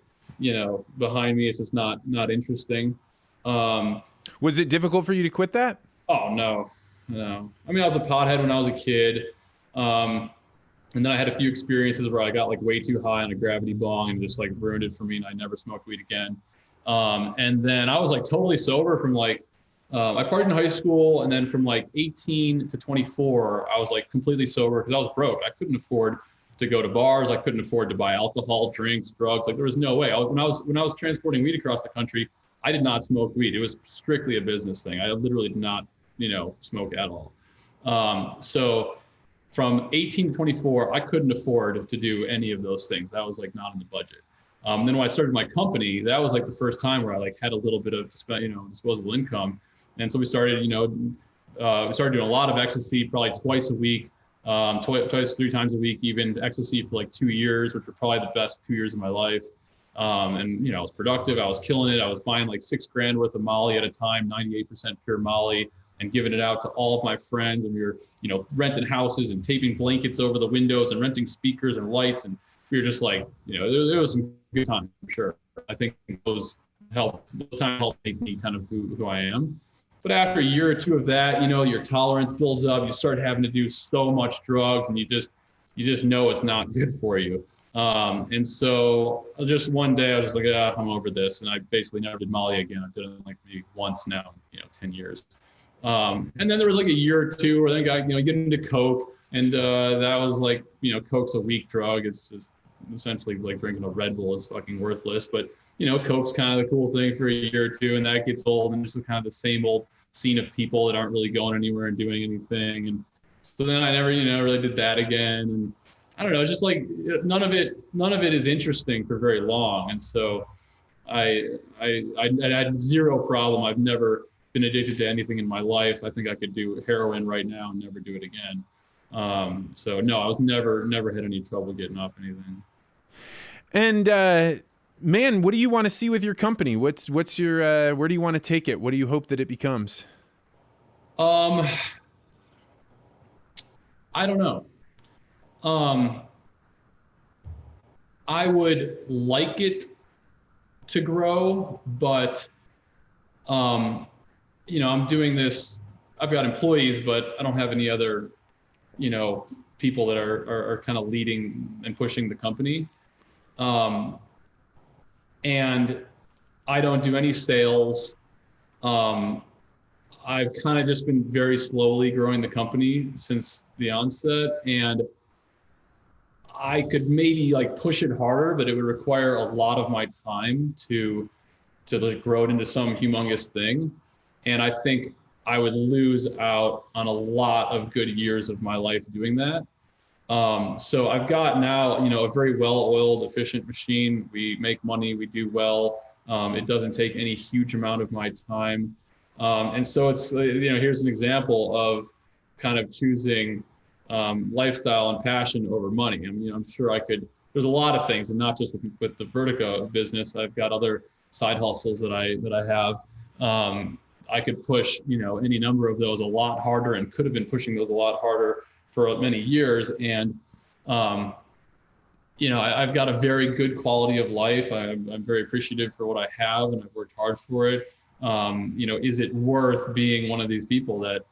behind me. It's just not interesting. Was it difficult for you to quit that? Oh, no. I mean, I was a pothead when I was a kid. And then I had a few experiences where I got like way too high on a gravity bong and just like ruined it for me. And I never smoked weed again. And then I was like totally sober from like, I partied in high school, and then from like 18 to 24, I was like completely sober because I was broke. I couldn't afford to go to bars. I couldn't afford to buy alcohol, drinks, drugs. Like there was no way. When I was transporting weed across the country, I did not smoke weed. It was strictly a business thing. I literally did not, smoke at all. So from 18 to 24, I couldn't afford to do any of those things. That was like not in the budget. Then when I started my company, that was like the first time where I like had a little bit of disposable income. And so we started, we started doing a lot of ecstasy, probably twice a week, twice, 3 times a week, even ecstasy for like 2 years, which were probably the best 2 years of my life. And, I was productive. I was killing it. I was buying like $6,000 worth of Molly at a time, 98% pure Molly, and giving it out to all of my friends. And we were, renting houses and taping blankets over the windows and renting speakers and lights. And we were just like, there was some good time, for sure. I think those time helped make me kind of who I am. But after a year or two of that, your tolerance builds up. You start having to do so much drugs, and you just know it's not good for you. And so just one day I was just like, I'm over this. And I basically never did Molly again. I've done it like maybe once now, 10 years. And then there was like a year or two where then I got, get into Coke, and that was like, Coke's a weak drug. It's just essentially like drinking a Red Bull is fucking worthless. But, Coke's kind of the cool thing for a year or two, and that gets old, and just kind of the same old scene of people that aren't really going anywhere and doing anything. And so then I never, really did that again. And I don't know, it's just like none of it is interesting for very long. And so I had zero problem. I've never been addicted to anything in my life. I think I could do heroin right now and never do it again. So no, I was never had any trouble getting off anything. And man, what do you want to see with your company? What's your where do you want to take it? What do you hope that it becomes? I don't know. I would like it to grow, but I'm doing this. I've got employees, but I don't have any other, people that are kind of leading and pushing the company. And I don't do any sales. I've kind of just been very slowly growing the company since the onset, and I could maybe like push it harder, but it would require a lot of my time to like grow it into some humongous thing. And I think I would lose out on a lot of good years of my life doing that. So I've got now, a very well-oiled, efficient machine. We make money, we do well. It doesn't take any huge amount of my time. And so it's, here's an example of kind of choosing lifestyle and passion over money. I'm sure there's a lot of things, and not just with the Virtika business. I've got other side hustles that I have. I could push, any number of those a lot harder, and could have been pushing those a lot harder for many years. And, I've got a very good quality of life. I'm very appreciative for what I have, and I've worked hard for it. Is it worth being one of these people that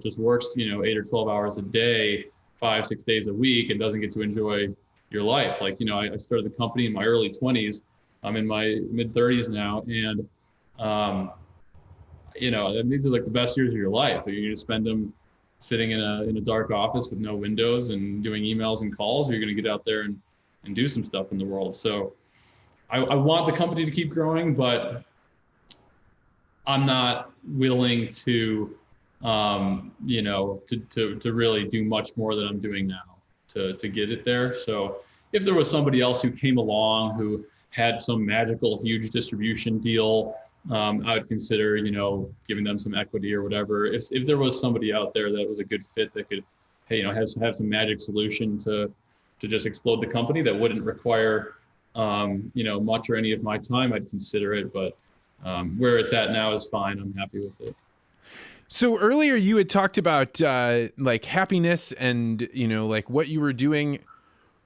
just works, 8 or 12 hours a day, 5-6 days a week, and doesn't get to enjoy your life? Like, I started the company in my early 20s. I'm in my mid 30s now. And, these are like the best years of your life. You're going to spend them sitting in a dark office with no windows and doing emails and calls, or you're going to get out there and do some stuff in the world. So I want the company to keep growing, but I'm not willing to, to really do much more than I'm doing now to get it there. So if there was somebody else who came along who had some magical, huge distribution deal, I would consider, giving them some equity or whatever. If there was somebody out there that was a good fit that could, have some magic solution to just explode the company that wouldn't require, much or any of my time, I'd consider it. But where it's at now is fine. I'm happy with it. So earlier you had talked about like happiness and, like what you were doing.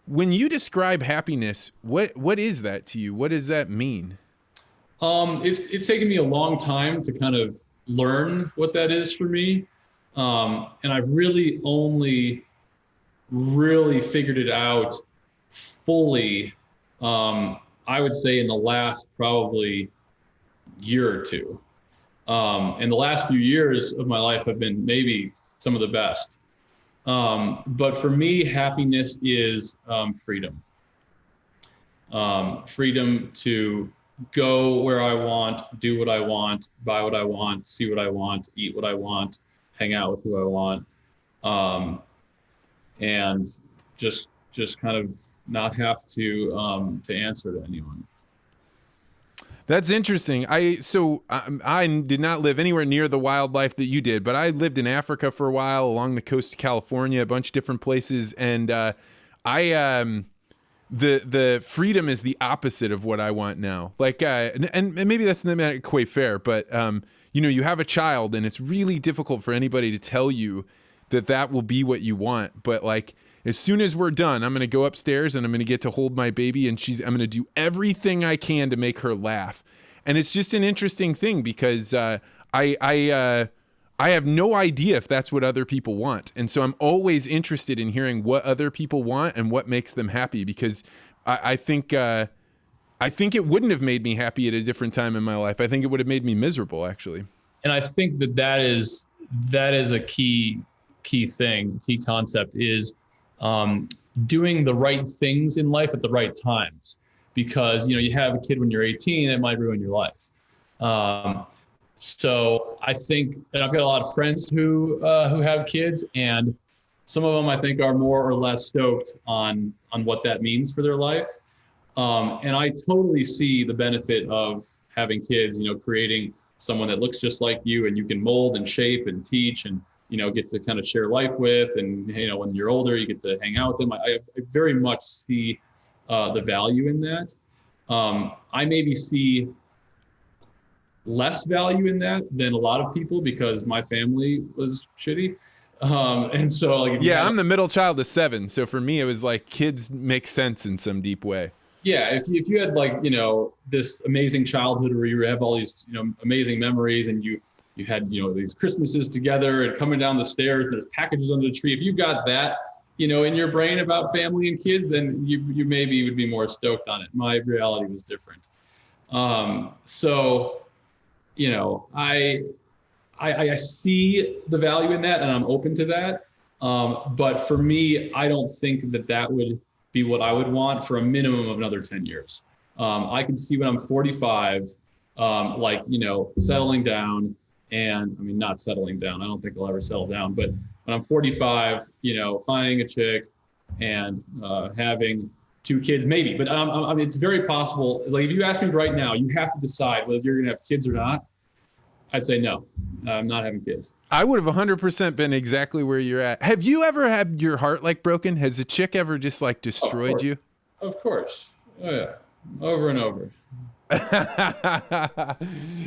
When you describe happiness, what is that to you? What does that mean? It's taken me a long time to kind of learn what that is for me. And I've really only figured it out fully, I would say in the last probably year or two. And the last few years of my life have been maybe some of the best. But for me, happiness is freedom. Freedom to go where I want, do what I want, buy what I want, see what I want, eat what I want, hang out with who I want, and just kind of not have to answer to anyone. That's interesting. I did not live anywhere near the wildlife that you did, but I lived in Africa for a while, along the coast of California, a bunch of different places, and the freedom is the opposite of what I want now. Like, and maybe that's not quite fair, but you have a child, and it's really difficult for anybody to tell you that will be what you want. But like, as soon as we're done, I'm going to go upstairs and I'm going to get to hold my baby, and I'm going to do everything I can to make her laugh. And it's just an interesting thing because I have no idea if that's what other people want. And so I'm always interested in hearing what other people want and what makes them happy, because I think it wouldn't have made me happy at a different time in my life. I think it would have made me miserable, actually. And I think that is a key thing, key concept is doing the right things in life at the right times, because you have a kid when you're 18, it might ruin your life. So I think, and I've got a lot of friends who have kids, and some of them I think are more or less stoked on what that means for their life. And I totally see the benefit of having kids, creating someone that looks just like you, and you can mold and shape and teach and get to kind of share life with, and when you're older, you get to hang out with them. I very much see the value in that. I maybe see less value in that than a lot of people because my family was shitty. And so like, I'm the middle child of 7. So for me, it was like kids make sense in some deep way. Yeah. If you had like, this amazing childhood where you have all these, amazing memories, and you had, these Christmases together and coming down the stairs and there's packages under the tree. If you got that, in your brain about family and kids, then you maybe would be more stoked on it. My reality was different. So, I see the value in that, and I'm open to that. But for me, I don't think that would be what I would want for a minimum of another 10 years. I can see when I'm 45, settling down, and I mean, not settling down. I don't think I'll ever settle down, but when I'm 45, finding a chick and having 2 kids, maybe. But I mean, it's very possible. Like, if you ask me right now, you have to decide whether you're going to have kids or not. I'd say no. I'm not having kids. I would have 100% been exactly where you're at. Have you ever had your heart like broken? Has a chick ever just like destroyed you? Of course. Oh yeah. Over and over.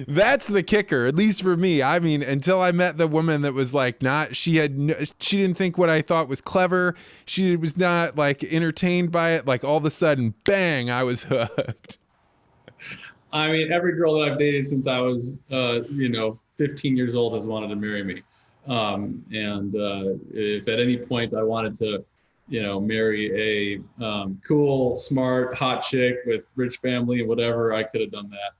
That's the kicker, at least for me. I mean, until I met the woman that was like she didn't think what I thought was clever. She was not like entertained by it. Like all of a sudden, bang, I was hooked. I mean, every girl that I've dated since I was, 15 years old has wanted to marry me. If at any point I wanted to, marry a cool, smart, hot chick with rich family and whatever, I could have done that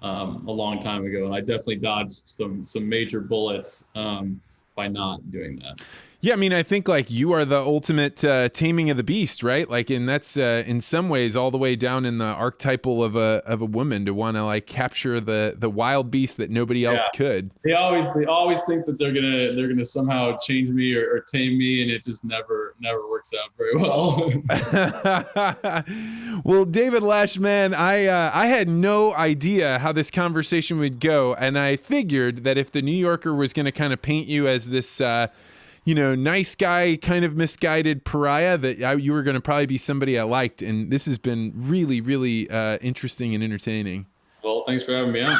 a long time ago. And I definitely dodged some major bullets by not doing that. Yeah, I mean, I think like you are the ultimate taming of the beast, right? Like, and that's in some ways all the way down in the archetypal of a woman to want to like capture the wild beast that nobody else could. They always think that they're gonna somehow change me or tame me, and it just never works out very well. Well, David Lesh, man, I had no idea how this conversation would go, and I figured that if the New Yorker was going to kind of paint you as this nice guy, kind of misguided pariah, that you were going to probably be somebody I liked. And this has been really, really interesting and entertaining. Well, thanks for having me on.